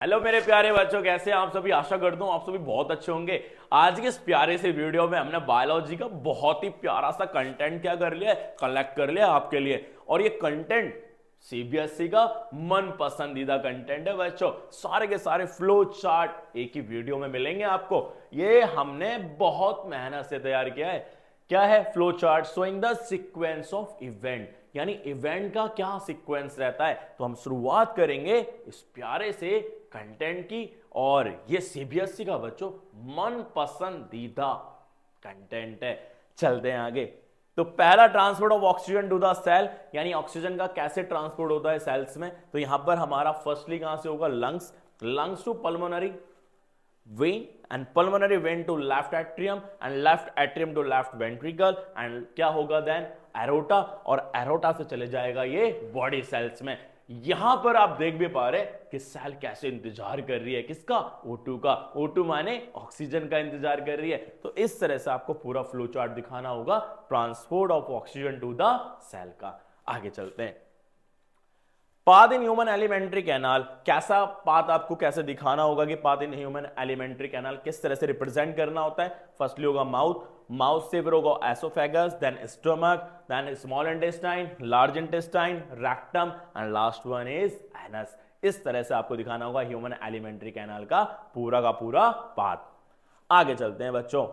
Hello मेरे प्यारे बच्चों, कैसे हैं आप सभी। आशा करता हूं आप सभी बहुत अच्छे होंगे। आज के इस प्यारे से वीडियो में हमने बायोलॉजी का बहुत ही प्यारा सा कंटेंट क्या कर लिया है, कलेक्ट कर लिया आपके लिए। और ये कंटेंट सीबीएसई का मन पसंदीदा कंटेंट है बच्चों। सारे के सारे फ्लो चार्ट एक ही वीडियो में मिलेंगे आपको। ये हमने बहुत मेहनत से तैयार किया है। क्या है? Flow chart showing the sequence of event, यानी इवेंट का क्या सीक्वेंस रहता है। तो हम शुरुआत करेंगे इस प्यारे से कंटेंट की, और ये सीबीएसई का बच्चों मन पसंदीदा कंटेंट है। चलते हैं आगे। तो पहला, transport of oxygen to the cell, यानी ऑक्सीजन का कैसे ट्रांसपोर्ट होता है सेल्स में। तो यहां पर हमारा फर्स्टली कहां से होगा? Lungs to pulmonary vein and pulmonary vein to left atrium and left atrium to left ventricle and क्या होगा देन? एरोटा, और एरोटा से चले जाएगा ये बॉडी सेल्स में। यहां पर आप देख भी पा रहे कि सेल कैसे इंतजार कर रही है, किसका? O2 का। O2 माने ऑक्सीजन का इंतजार कर रही है। तो इस तरह से आपको पूरा फ्लो चार्ट दिखाना होगा transport of oxygen to the cell का। आगे चलते हैं। Path in human alimentary canal, कैसा पाथ आपको कैसे दिखाना होगा कि path in human alimentary canal किस तरह से रिप्रेजेंट करना होता है। फर्स्टली होगा माउथ से फिर होगा oesophagus, then stomach, then small intestine, large intestine, rectum and last one is anus. इस तरह से आपको दिखाना होगा ह्यूमन एलिमेंट्री कैनाल का पूरा पाथ। आगे चलते हैं बच्चों।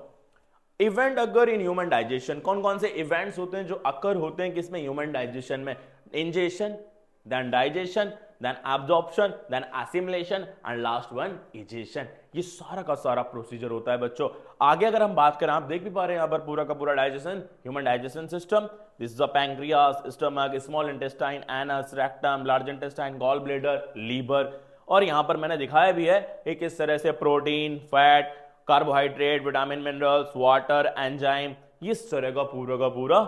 इवेंट अगर इन ह्यूमन डाइजेशन, कौन कौन से इवेंट्स होते हैं जो अकर होते हैं किसमें? ह्यूमन डाइजेशन में। Ingestion, then digestion, then absorption, then assimilation and last one egestion। ये सारा का सारा प्रोसीजर होता है बच्चों। आगे अगर हम बात करें, आप देख भी पा रहे हैं यहाँ पर पूरा का पूरा digestion, human digestion system. This is the pancreas, stomach, small intestine, anus, rectum, large intestine, gall bladder, liver. और यहाँ पर मैंने दिखाया भी है कि किस तरह से protein, fat, carbohydrate, vitamin, minerals, water, enzyme, इस तरह का पूरा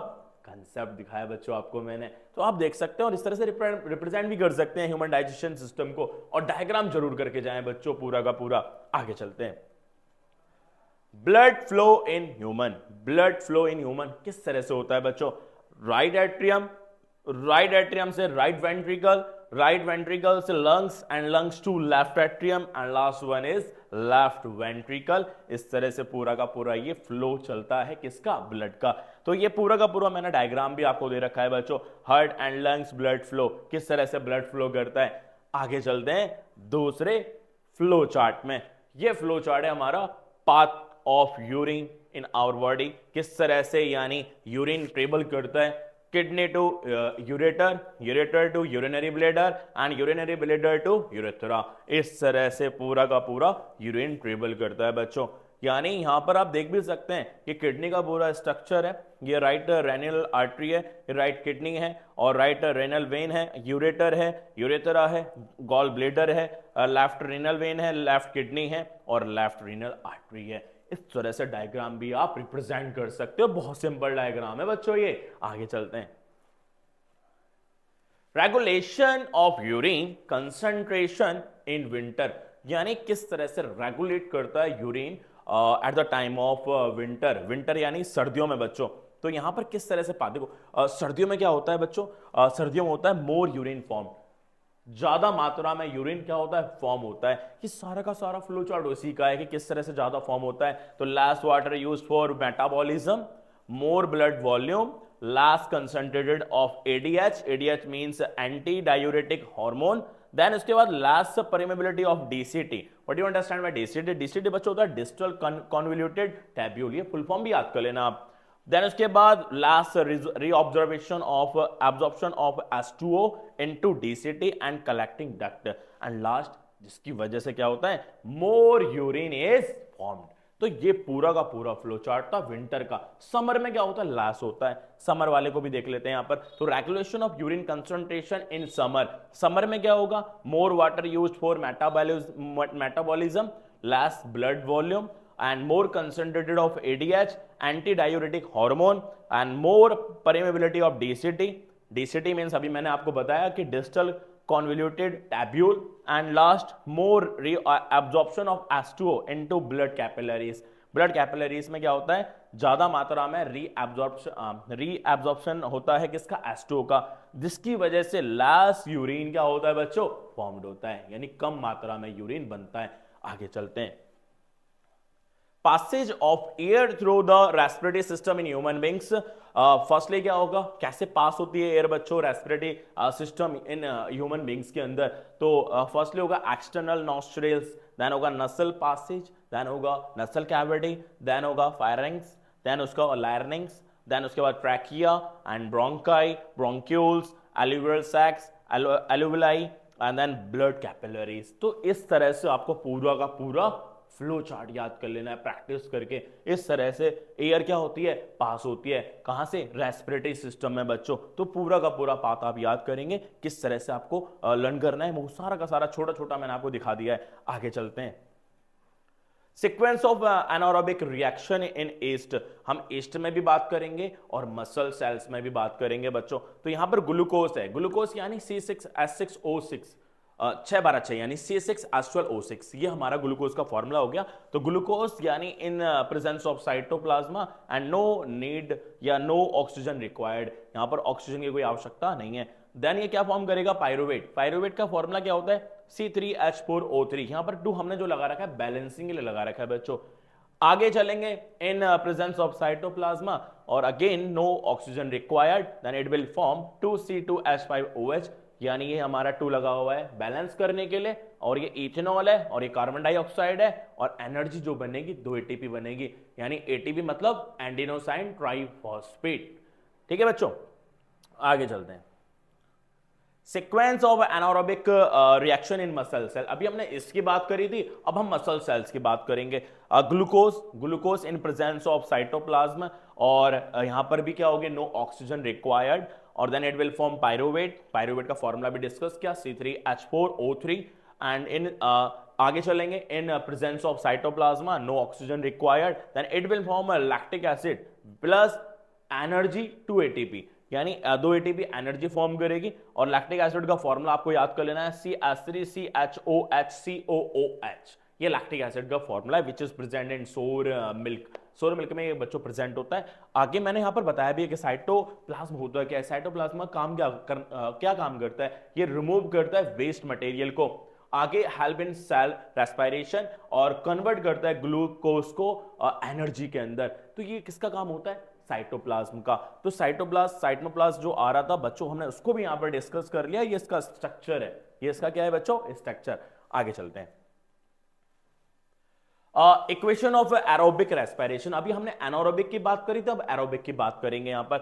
कंसेप्ट दिखाया बच्चों आपको मैंने। तो आप देख सकते हैं और इस तरह से रिप्रेजेंट भी कर सकते हैं ह्यूमन डाइजेशन सिस्टम को। और डायग्राम जरूर करके जाएं बच्चों पूरा का पूरा। आगे चलते हैं। Blood flow in human, blood flow in human किस तरह से होता है बच्चों? राइट एट्रियम से राइट वेंट्रिकल से lungs, and lungs to left atrium, and last one is left ventricle. इस तरह से पूरा का पूरा ये फ्लो चलता है किसका? ब्लड का। तो ये पूरा का पूरा मैंने डायग्राम भी आपको दे रखा है बच्चों। Heart and lungs blood flow, किस तरह से ब्लड फ्लो करता है। आगे चलते हैं दूसरे फ्लो चार्ट में। ये फ्लो चार्ट है हमारा path of urine in our body, किस तरह से यानी यूरिन ट्रेवल करता है kidney to ureter, ureter to urinary bladder, and urinary bladder to urethra. इस तरह से पूरा का पूरा यूरिन ट्रेवल करता है बच्चों। यानी यहां पर आप देख भी सकते हैं कि किडनी का पूरा स्ट्रक्चर है। ये राइट रेनल आर्टरी है, राइट किडनी है, और राइट रेनल वेन है, यूरेटर है, यूरेथ्रा है, गॉल ब्लैडर है, लेफ्ट रेनल वेन है, लेफ्ट किडनी है, और लेफ्ट रेनल आर्टरी है। इस तरह से डायग्राम भी आप रिप्रेजेंट कर सकते हो। बहुत सिंपल डायग्राम है बच्चों ये। आगे चलते हैं। Regulation of urine concentration in winter, यानी किस तरह से रेगुलेट करता है urine at the time of winter यानी सर्दियों में बच्चों। तो यहां पर किस तरह से देखो, सर्दियों में क्या होता है बच्चों? सर्दियों में होता है मोर यूरिन फॉर्म, ज्यादा मात्रा में यूरिन क्या होता है? फॉर्म होता है। ये सारा का सारा फ्लो चार्ट उसी का है कि किस तरह से ज्यादा फॉर्म होता है। तो less water used for metabolism, more blood volume, less concentrated of ADH, ADH means anti diuretic hormone. Then उसके बाद less permeability of DCT. What you understand by DCT? DCT बच्चों होता है डिस्टल कन्वोल्यूटेड टैब्यूल, ये full form भी याद कर लेना आप। देन उसके बाद last reobservation of absorption of H2O into DCT and collecting duct, and last जिसकी वजह से क्या होता है? More urine is formed. तो ये पूरा का पूरा फ्लो चार्ट था विंटर का। समर में क्या होता है? लैस होता है। समर वाले को भी देख लेते हैं यहां पर। तो regulation of urine concentration in summer, summer में क्या होगा? More water used for metabolism, less blood volume, and more concentrated of ADH, anti-diuretic hormone, and more permeability of DCT. DCT means अभी मैंने आपको बताया कि distal convoluted tabule, and last more reabsorption of H2O into blood capillaries. Blood capillaries में क्या होता है? ज्यादा मात्रा में रीएब्जॉर्प्शन होता है किसका? H2O का। जिसकी वजह से लेस यूरिन क्या होता है बच्चों, फॉर्म्ड होता है, यानी कम मात्रा में यूरिन बनता है। आगे चलते हैं। passage of air through the respiratory system in human beings, firstly क्या होगा, कैसे पास होती है एयर बच्चों respiratory system in human beings के अंदर। तो फर्स्टली होगा एक्सटर्नल नॉस्ट्रिल्स, देन होगा नसल पासेज, देन होगा नसल कैविटी, देन होगा फायरिंग्स, देन उसका लायरिंग्स, देन उसके बाद trachea and bronchi, bronchioles, alveolar sacs, alveoli and then blood capillaries. तो इस तरह से आपको पूरा का पूरा फ्लो चार्ट याद कर लेना है प्रैक्टिस करके। इस तरह से एयर क्या होती है, पास होती है, कहां से, रेस्पिरेटरी सिस्टम में बच्चों। तो पूरा का पूरा पाथ आप याद करेंगे, किस तरह से आपको लर्न करना है, वो सारा का सारा छोटा छोटा मैंने आपको दिखा दिया है। आगे चलते हैं। Sequence of anaerobic reaction in east, हम ईस्ट में भी बात करेंगे और मसल सेल्स में भी बात करेंगे बच्चों। तो यहां पर ग्लूकोज है, ग्लूकोज यानी C6H6O6, 6 12 6 यानी C6H12O6, ये हमारा ग्लूकोज का फॉर्मूला हो गया। तो ग्लूकोज यानी in presence of cytoplasm and no need या नो ऑक्सीजन रिक्वायर्ड, यहां पर ऑक्सीजन की कोई आवश्यकता नहीं है। देन ये क्या फॉर्म करेगा, पायरुवेट। पायरुवेट का फॉर्मूला क्या होता है, C3H4O3। यहां पर 2 हमने जो लगा रखा है बैलेंसिंग के लिए लगा रखा है बच्चों। आगे चलेंगे, इन प्रेजेंस ऑफ साइटोप्लाज्मा और again no oxygen required, then it will form 2C2H5OH, यानी ये हमारा 2 लगा हुआ है बैलेंस करने के लिए, और ये इथेनॉल है और ये कार्बन डाइऑक्साइड है, और एनर्जी जो बनेगी 2 ATP बनेगी, यानी ATP मतलब एंडिनोसाइन ट्राइफॉस्फेट। ठीक है बच्चों, आगे चलते हैं। Sequence of anaerobic reaction in muscle cell, अभी हमने इसकी बात करी थी, अब हम मसल सेल्स की बात करेंगे। Glucose in presence of cytoplasm, और यहां पर भी क्या होगी, नो ऑक्सीजन रिक्वायर्ड, और then it will form pyruvate. Pyruvate का फॉर्मूला भी डिस्कस किया, C3H4O3, एंड इन आगे चलेंगे, in presence of cytoplasm no oxygen required, then it will form lactic acid plus energy 2 ATP, यानी 2 ATP एनर्जी फॉर्म करेगी। और लैक्टिक एसिड का फॉर्मूला आपको याद कर लेना है, CH3CHOHCOOH, ये लैक्टिक एसिड का फॉर्मूला है विच इज प्रेजेंट इन सोर मिल्क। सोर मिल्क में ये बच्चों प्रेजेंट होता है। आगे मैंने यहां पर बताया भी है कि साइटोप्लाज्म होता है क्या, साइटोप्लाज्म काम क्या काम करता है, ये रिमूव करता है वेस्ट मटेरियल को, आगे हेल्प इन सेल रेस्पिरेशन, और कन्वर्ट करता है ग्लूकोज को एनर्जी के अंदर। तो ये किसका काम होता है, साइटोप्लाज्म का। तो साइटोप्लाज्म जो आ रहा था बच्चों, हमने उसको भी यहां पर डिस्कस कर लिया, ये इसका स्ट्रक्चर है, ये इसका क्या है बच्चों, स्ट्रक्चर। आगे चलते हैं। इक्वेशन ऑफ एरोबिक रेस्पिरेशन, अभी हमने एनारोबिक की बात करी थी, अब एरोबिक की बात करेंगे। यहां पर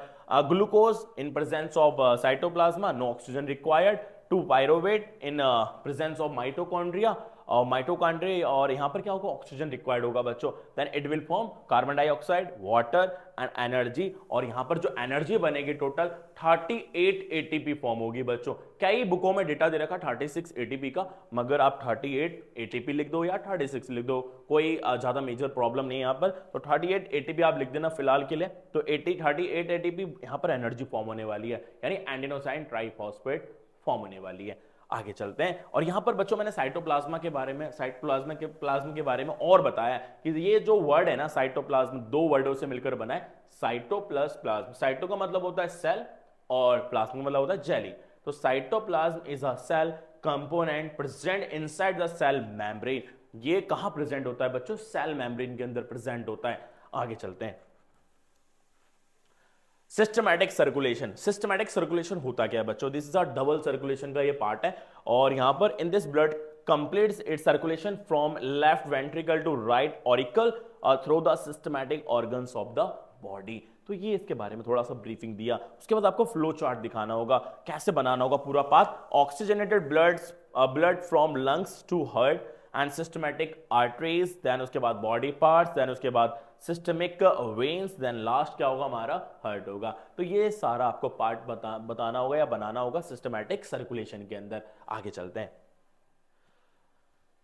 glucose in presence of cytoplasm no oxygen required, 2 pyruvate in presence of mitochondria, और माइटोकॉन्ड्रिया, और यहां पर क्या होगा, ऑक्सीजन रिक्वायर्ड होगा बच्चों। Then it will form carbon dioxide, water and energy, और यहां पर जो एनर्जी बनेगी टोटल 38 ATP फॉर्म होगी बच्चों। कई बुकों में डेटा दे रखा 36 ATP का, मगर आप 38 ATP लिख दो या 36 लिख दो, कोई ज्यादा मेजर प्रॉब्लम नहीं है यहां पर। तो 38 ATP आप लिख देना फिलहाल के लिए। तो 38 ATP यहां पर एनर्जी फॉर्म होने वाली है, यानी एंडिनोसाइन ट्राइफॉस्फेट फॉर्म होने वाली है। आगे चलते हैं, और यहां पर बच्चों मैंने साइटोप्लाज्मा के बारे में, प्लाज्मा के बारे में और बताया कि ये जो वर्ड है ना साइटोप्लाज्म, 2 वर्डों से मिलकर बना है, साइटो प्लस प्लाज्म। साइटो का मतलब होता है सेल और प्लाज्मा का मतलब होता है जेली। तो cytoplasm is a cell component present inside the cell membrane. ये कहां प्रेजेंट होता है बच्चों, सेल मेम्ब्रेन के अंदर प्रेजेंट होता है। आगे चलते हैं। सिस्टमैटिक सर्कुलेशन, सिस्टमैटिक सर्कुलेशन होता क्या है बच्चों, this is a double circulation का ये पार्ट है, और यहां पर इन this blood completes its circulation from left ventricle to right auricle through the systematic organs of the body। तो ये इसके बारे में थोड़ा सा ब्रीफिंग दिया। उसके बाद आपको फ्लो चार्ट दिखाना होगा, कैसे बनाना होगा पूरा path. Oxygenated blood from lungs to heart and systematic arteries, then उसके बाद बॉडी पार्ट्स, देन उसके बाद सिस्टमिक वेन्स, देन लास्ट क्या होगा हमारा, हार्ट होगा। तो ये सारा आपको पार्ट बताना होगा या बनाना होगा सिस्टमैटिक सर्कुलेशन के अंदर। आगे चलते हैं।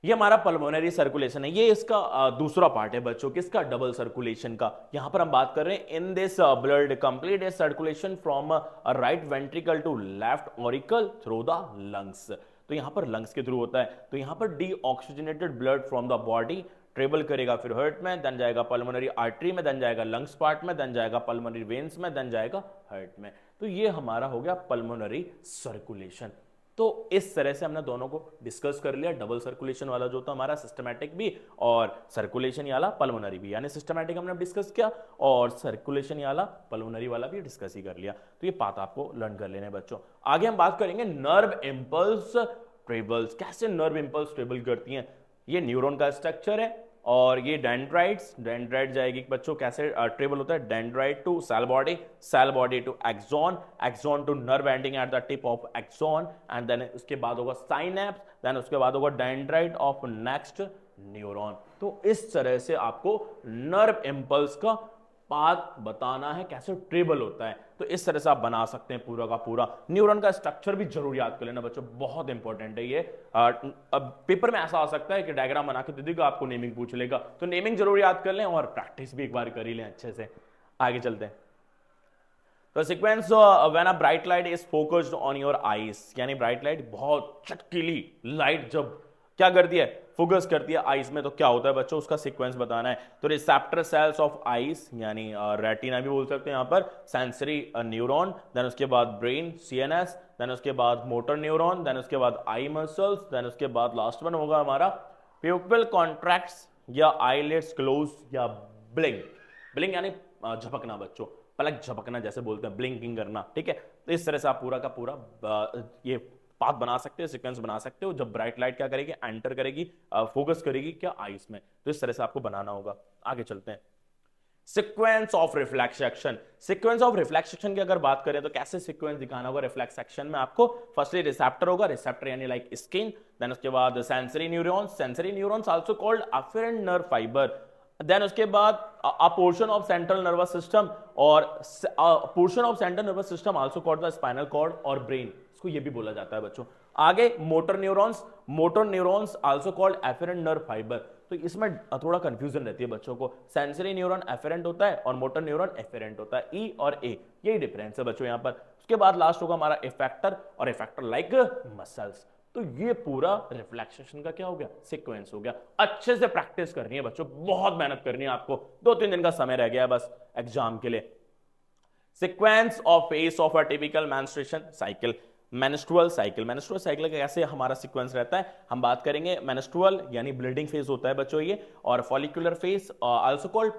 ये हमारा पल्मोनरी सर्कुलेशन है, ये इसका दूसरा पार्ट है बच्चों, किसका, डबल सर्कुलेशन का। यहां पर हम बात कर रहे हैं in this blood complete is circulation from right ventricle to left auricle through the lungs. तो यहां पर लंग्स के थ्रू होता है। तो यहां पर deoxygenated blood from the body travel करेगा फिर हार्ट में, देन जाएगा पल्मोनरी आर्टरी में, देन जाएगा लंग्स पार्ट में, देन जाएगा पल्मोनरी वेन्स में, देन जाएगा हार्ट में। तो ये हमारा हो गया पल्मोनरी सर्कुलेशन। तो इस तरह से हमने दोनों को डिस्कस कर लिया, डबल सर्कुलेशन वाला जो था हमारा सिस्टमैटिक भी और सर्कुलेशन वाला पल्मोनरी भी, यानी सिस्टमैटिक हमने डिस्कस किया और सर्कुलेशन वाला पल्मोनरी वाला भी डिस्कस ही कर लिया। तो ये बात आपको लर्न कर लेने बच्चों। आगे हम बात करेंगे नर्व इंपल्स ट्रेवल्स, कैसे नर्व इंपल्स ट्रेवल करती हैं। ये न्यूरॉन का स्ट्रक्चर है और ये डेंड्राइट्स, डेंड्राइट जाएगी बच्चों कैसे ट्रेवल होता है, dendrite to cell body to axon, axon to nerve ending at the tip of axon, and then उसके बाद होगा साइनेप्स, देन उसके बाद होगा डेंड्राइट ऑफ नेक्स्ट न्यूरॉन। तो इस तरह से आपको नर्व इंपल्स का पाथ बताना है कैसे ट्रेवल होता है। तो इस तरह से आप बना सकते हैं पूरा का पूरा। न्यूरॉन का स्ट्रक्चर भी जरूर याद कर लेना बच्चों, बहुत इंपॉर्टेंट है ये। अब पेपर में ऐसा आ सकता है कि डायग्राम बना के दे देगा, आपको नेमिंग पूछ लेगा, तो नेमिंग जरूर याद कर लें और प्रैक्टिस भी एक बार कर ही लें अच्छे से। आगे चलते हैं। तो sequence when a bright light is focused on your eyes, यानी ब्राइट लाइट बहुत चटकीली लाइट जब क्या करती है, फोकस करती है आईज में, तो क्या होता है बच्चों, उसका सीक्वेंस बताना है। तो रिसेप्टर सेल्स ऑफ आईज, यानी रेटिना भी बोल सकते हैं यहाँ पर, सेंसरी न्यूरॉन, देन उसके बाद ब्रेन सीएनएस, देन उसके बाद मोटर न्यूरॉन, देन उसके बाद आई मसल्स, देन उसके बाद लास्ट वन होगा हमारा प्यूपिल कॉन्ट्रैक्ट्स या आईलिड्स क्लोज या ब्लिंक। ब्लिंक यानी झपकना बच्चों, पलक झपकना जैसे बोलते हैं, ब्लिंकिंग करना, ठीक है। तो इस तरह से आप पूरा का पूरा ये पाथ बना सकते हो, सीक्वेंस बना सकते हो, जब ब्राइट लाइट क्या करेगी, एंटर करेगी, फोकस करेगी क्या आईज में। तो इस तरह से आपको बनाना होगा। आगे चलते हैं। Sequence of reflex action, sequence of reflex action की अगर बात करें तो कैसे सीक्वेंस दिखाना होगा रिफ्लेक्स एक्शन में आपको। फर्स्टली रिसेप्टर होगा, रिसेप्टर यानी लाइक स्किन, देन उसके बाद sensory neurons, sensory neurons also called afferent nerve fibre, then उसके बाद a portion of central nervous system और portion of central nervous system also called the spinal cord और brain, इसको ये भी बोला जाता है बच्चों। आगे motor neurons also called efferent nerve fibre. तो इसमें थोड़ा कंफ्यूजन रहती है बच्चों को, सेंसरी न्यूरॉन एफेरेंट होता है और मोटर न्यूरॉन एफेरेंट होता है, ई और ए, यही डिफरेंस है बच्चों यहाँ पर। उसके बाद लास्ट होगा हमारा इफेक्टर और इफेक्टर लाइक मसल्स। तो ये पूरा रिफ्लेक्सेशन का क्या हो गया, सीक्वेंस हो गया। अच्छे से प्रैक्टिस करनी है बच्चों, बहुत मेहनत करनी है आपको, 2-3 दिन का समय रह गया है बस एग्जाम के लिए। Sequence of phase of a typical menstruation cycle, menstrual cycle का कैसे हमारा सीक्वेंस रहता है, हम बात करेंगे। मेंस्ट्रुअल यानी ब्लीडिंग फेज होता है बच्चों ये, और follicular phase also called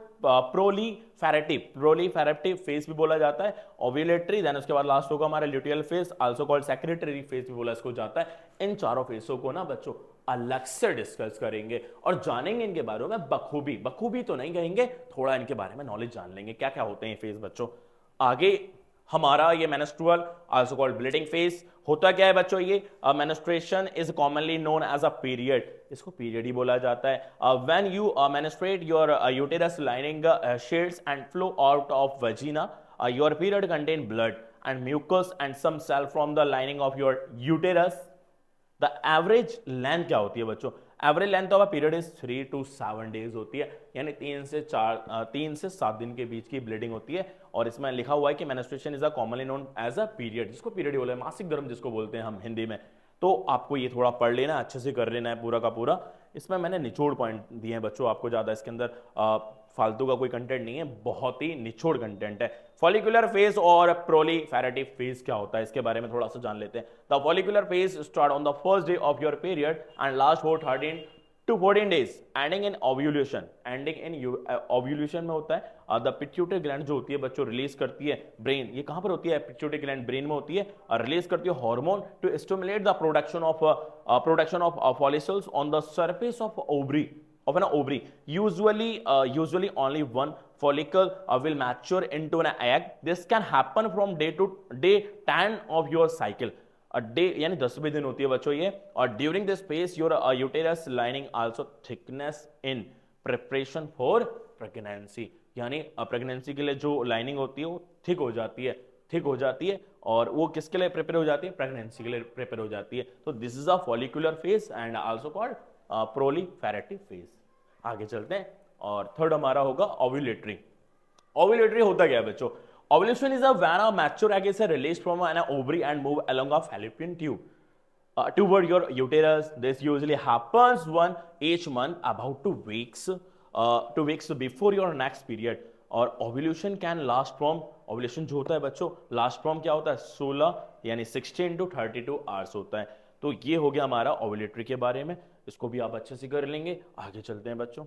proliferative phase भी बोला जाता है, ओव्यूलेटरी, देन उसके बाद लास्ट होगा हमारा luteal phase also called secretory phase भी बोला इसको जाता है। इन चारों फेजों को ना बच्चों अलग से डिस्कस करेंगे और जानेंगे इनके बारे में बखूबी तो नहीं कहेंगे, थोड़ा इनके बारे में नॉलेज जान लेंगे क्या क्या होते हैं फेज बच्चों। आगे हमारा ये menstrual also called bleeding phase होता क्या है बच्चों, ये menstruation is commonly known as a period, इसको पीरियड ही बोला जाता है। When you menstruate your uterus lining sheds and flow out of vagina, your period contain blood and mucus and some cell from the lining of your uterus. The average length क्या होती है बच्चों, average length of a period is 3 to 7 days होती है, यानी 3 से 7 दिन के बीच की ब्लीडिंग होती है। और इसमें लिखा हुआ है कि menstruation is a commonly known as a period, जिसको पीरियड बोले, मासिक धर्म जिसको बोलते हैं हम हिंदी में। तो आपको ये थोड़ा पढ़ लेना, अच्छे से कर लेना है पूरा का पूरा। इसमें मैंने निचोड़ पॉइंट दिए हैं बच्चों आपको, ज्यादा इसके अंदर फालतू का कोई कंटेंट नहीं है, बहुत ही निचोड़ कंटेंट है। फॉलिकुलर फेज और प्रोलीफेरेटिव फेज क्या होता है इसके बारे में थोड़ा सा जान लेते हैं। The follicular phase start on the first day of your period and last for 13 to 14 days, ending in ovulation. Ending in ovulation में होता है द पिट्यूटरी ग्लैंड जो होती है बच्चों रिलीज करती है, ब्रेन, ये कहां पर होती है, पिट्यूटरी ग्लैंड ब्रेन में होती है, और रिलीज करती है hormone to stimulate the production of follicles on the surface of ovary of an ovary. Usually only one follicle will mature into an egg. This can happen from day 10 of your cycle. Day यानी 10वें दिन होती है बच्चों ये, और during this phase your uterus lining also thickness in preparation for pregnancy, यानी pregnancy के लिए जो लाइनिंग होती है वो थिक हो जाती है, और वो किसके लिए प्रिपेयर हो जाती है, प्रेगनेंसी के लिए प्रिपेयर हो जाती है। तो this is a follicular phase and also called proliferative phase. आगे चलते हैं, और थर्ड हमारा होगा ओव्यूलेटरी। ओव्यूलेटरी होता क्या है बच्चों, ovulation is a when a mature egg is released from an ovary and move along a fallopian tube. toward your uterus. This usually happens one each month about 2 weeks before your next period. और ovulation can last from, ovulation जो होता है बच्चों last from क्या होता है 16 यानी 16 to 32 hours होता है। तो ये हो गया हमारा ओव्यूलेटरी के बारे में, इसको भी आप अच्छे से कर लेंगे। आगे चलते हैं बच्चों,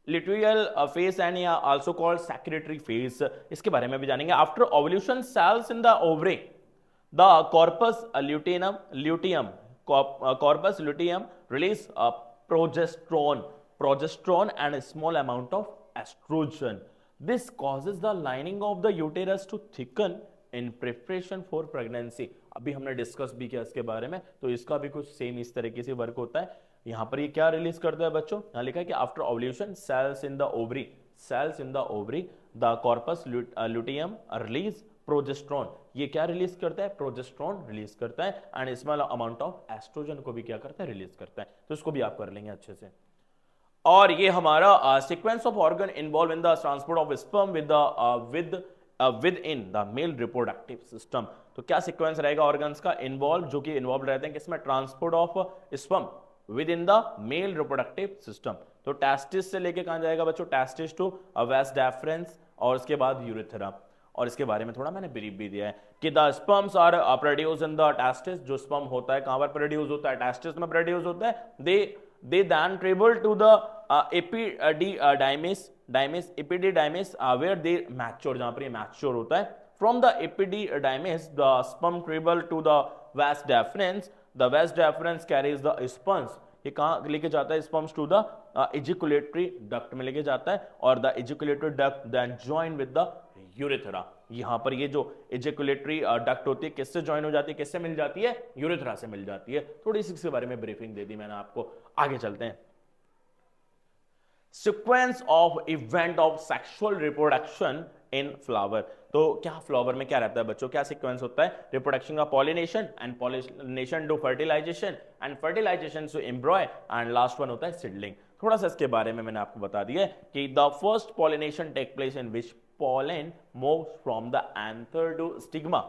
लिट्यूअल फेज एंड या आल्सो कॉल्ड सेक्रेटरी फेज, इसके बारे में भी जानेंगे। After ovulation cells in the ovary, the corpus luteum release progesterone and a small amount of estrogen. This causes the lining of the uterus to thicken in preparation for pregnancy. अभी हमने discuss भी किया इसके बारे में, तो इसका भी कुछ सेम इस तरीके से वर्क होता है। यहाँ पर ये क्या रिलीज करता है बच्चों, यहाँ लिखा है कि after ovulation cells in the ovary the corpus luteum release progesterone, ये क्या रिलीज करता है, प्रोजेस्ट्रॉन रिलीज करता है, and small amount of estrogen को भी क्या करता है, रिलीज करता है। तो इसको भी आप कर लेंगे अच्छे से। और ये हमारा sequence of organ involve in the transport of sperm with in the male reproductive system. तो क्या सीक्वेंस रहेगा ऑर्गन्स का इन्वॉल्व, जो कि इन्वॉल्व रहते हैं किसमें, transport of sperm with in the male reproductive system. तो टेस्टिस से लेके कहां जाएगा बच्चों, टेस्टिस टू वास डेफरेंस, और उसके बाद यूरेथ्रा। और इसके बारे में थोड़ा मैंने ब्रीफ भी दिया है कि the sperms are produce in the testis, जो स्पर्म होता है कहां पर प्रोड्यूस होता है, टेस्टिस में प्रोड्यूस होता है। they then travel to the epididymis where they mature, जहां पर ये मैच्योर होता है। from the epididymis the sperm travel to the vas deferens, the vas deferens carries the sperms, ये कहां लेके जाता है, sperms to the ejaculatory duct में लेके जाता है, और the ejaculatory duct then join with the urethra। यहां पर ये जो ejaculatory duct होती है किससे ज्वाइन हो जाती है, किससे मिल जाती है, यूरेथ्रा से मिल जाती है। थोड़ी सी इसके बारे में ब्रीफिंग दे दी मैंने आपको। आगे चलते हैं, sequence of event of sexual reproduction in flower. तो क्या फ्लावर में क्या रहता है बच्चों, क्या सीक्वेंस होता है, रिप्रोडक्शन का pollination, and pollination to fertilization, and fertilization to embryo, and last one होता है सीडलिंग। थोड़ा सा इसके बारे में मैंने आपको बता दिया है कि the first pollination take place in which pollen moves from the anther to stigma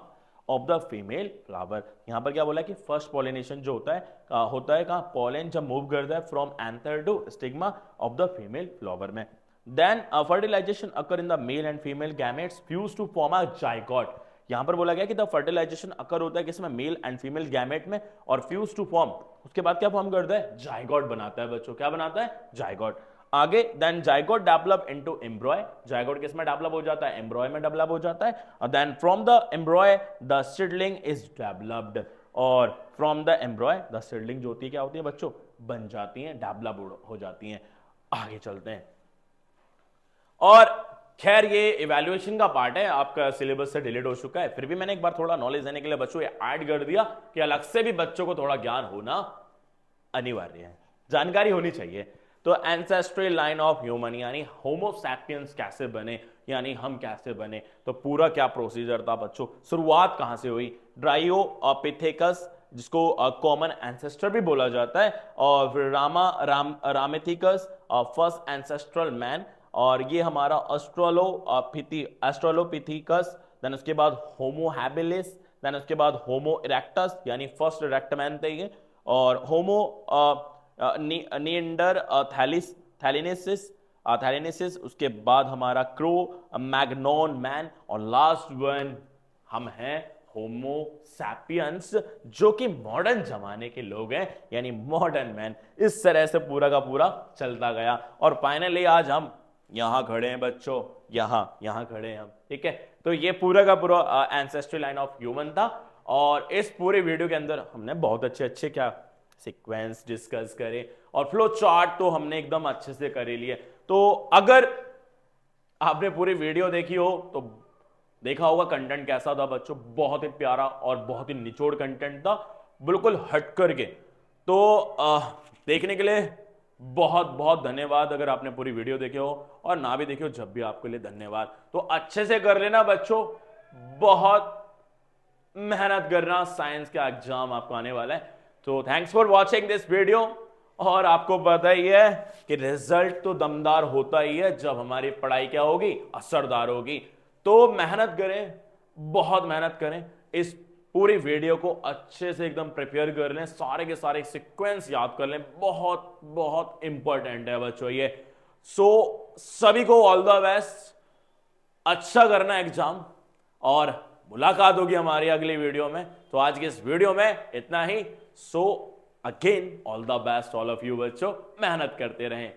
of the female flower। यहां पर क्या बोला कि फर्स्ट पॉलिनेशन जो होता है कहां, पॉलन जब मूव करता है from anther to stigma of the female flower में। Then fertilisation occur in the male and female gametes fuse to form a zygote. यहां पर बोला गया कि द फर्टिलाइजेशन अकर होता है किसमें, मेल एंड फीमेल गैमेट में, और फ्यूज टू फॉर्म, उसके बाद क्या फॉर्म करता है, जाइगोट बनाता है बच्चों। क्या बनाता है, जाइगोट। आगे then zygote develop into embryo, zygote किसमें डेवलप हो जाता है, एम्ब्रॉय में डेवलप हो जाता है। और then from the embryo the seedling is developed, और from the embryo the seedling जो होती है क्या होती है बच्चों, बन जाती है, डेवलप हो जाती हैं। आगे चलते हैं, और खैर ये इवैल्यूएशन का पार्ट है, आपका सिलेबस से डिलीट हो चुका है, फिर भी मैंने एक बार थोड़ा नॉलेज देने के लिए बच्चों ये ऐड कर दिया कि अलग से भी बच्चों को थोड़ा ज्ञान होना अनिवार्य है, जानकारी होनी चाहिए। तो एंसेस्ट्रल लाइन ऑफ ह्यूमन यानी होमो सैपियंस कैसे बने, यानी हम कैसे बने, तो पूरा क्या प्रोसीजर था बच्चों, शुरुआत कहां से हुई, ड्रायोपिथेकस जिसको कॉमन एंसेस्टर भी बोला जाता है, और फिर रामेथिकस फर्स्ट एंसेस्ट्रल मैन, और ये हमारा एस्ट्रोलोपिथिकस, देन उसके बाद होमो हैबिलिस, देन उसके बाद होमो इरेक्टस यानी फर्स्ट इरेक्ट मैन थे ये, और होमो निएंडर थैलेनेसिस, उसके बाद हमारा क्रो मैग्नोन मैन, और लास्ट वन हम हैं होमो सैपियंस, जो कि मॉडर्न जमाने के लोग हैं, यानी मॉडर्न मैन। इस तरह से पूरा का पूरा चलता गया, और फाइनली आज हम यहां खड़े हैं बच्चों, यहां खड़े हैं हम, ठीक है। तो ये पूरा का पूरा एंसेस्ट्रल लाइन ऑफ ह्यूमन था, और इस पूरे वीडियो के अंदर हमने बहुत अच्छे क्या सीक्वेंस डिस्कस करे, और फ्लो चार्ट तो हमने एकदम अच्छे से कर लिए। तो अगर आपने पूरी वीडियो देखी हो तो देखा होगा कंटेंट कैसा था बच्चों, बहुत ही प्यारा और बहुत ही निचोड़ कंटेंट था, बिल्कुल हट करके। तो देखने के लिए बहुत बहुत धन्यवाद। अगर आपने पूरी वीडियो देखी हो, और ना भी देखी हो, जब भी आपके लिए धन्यवाद। तो अच्छे से कर लेना बच्चों, बहुत मेहनत करना, साइंस का एग्जाम आपको आने वाला है। तो thanks for watching this video, और आपको पता ही है कि रिजल्ट तो दमदार होता ही है जब हमारी पढ़ाई क्या होगी, असरदार होगी। तो मेहनत करें, बहुत मेहनत करें, इस पूरी वीडियो को अच्छे से एकदम प्रिपेयर कर लें, सारे के सारे सीक्वेंस याद कर लें, बहुत बहुत इंपॉर्टेंट है बच्चों ये। सभी को ऑल द बेस्ट, अच्छा करना एग्जाम, और मुलाकात होगी हमारी अगली वीडियो में। तो आज की इस वीडियो में इतना ही। Again all the best all of you बच्चों, मेहनत करते रहें।